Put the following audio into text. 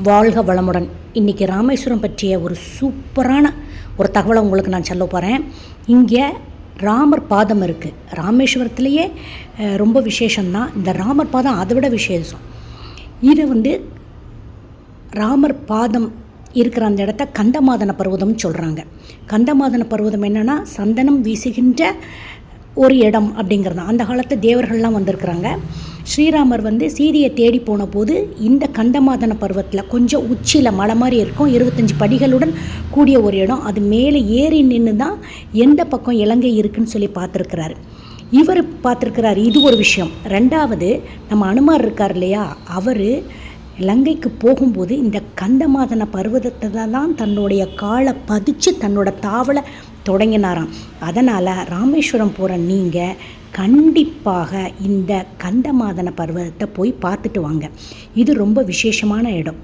வாழ்க வளமுடன். இன்றைக்கி ராமேஸ்வரம் பற்றிய ஒரு சூப்பரான ஒரு தகவலை உங்களுக்கு நான் சொல்ல போகிறேன். இங்கே ராமர் பாதம் இருக்குது. ராமேஸ்வரத்துலேயே ரொம்ப விசேஷம்தான். இந்த ராமர் பாதம் அதை விட விசேஷம். இது ராமர் பாதம் இருக்கிற அந்த இடத்த கந்தமாதன பர்வதம்னு சொல்கிறாங்க. கந்தமாதன பர்வதம் என்னென்னா சந்தனம் வீசுகின்ற ஒரு இடம் அப்படிங்கிறது. அந்த காலத்து தேவர்கள்லாம் வந்திருக்கிறாங்க. ஸ்ரீராமர் சீதையை தேடி போன போது இந்த கந்தமாதன பர்வத்தில் கொஞ்சம் உச்சியில் மலை மாதிரி இருக்கும், 25 படிகளுடன் கூடிய ஒரு இடம். அது மேலே ஏறி நின்று தான் எந்த பக்கம் இலங்கை இருக்குன்னு சொல்லி பார்த்துருக்கிறாரு. இவர் பார்த்துருக்கிறாரு. இது ஒரு விஷயம். ரெண்டாவது, நம்ம அனுமார் இருக்கார் இல்லையா, அவர் இலங்கைக்கு போகும்போது இந்த கந்தமாதன பர்வதத்தில் தான் தன்னுடைய காலை பதிச்சு தன்னோட தாவலை தொடங்கினாராம். அதனால் ராமேஸ்வரம் போகிற நீங்கள் கண்டிப்பாக இந்த கந்தமாதன பர்வதத்தை போய் பார்த்துட்டு வாங்க. இது ரொம்ப விசேஷமான இடம்.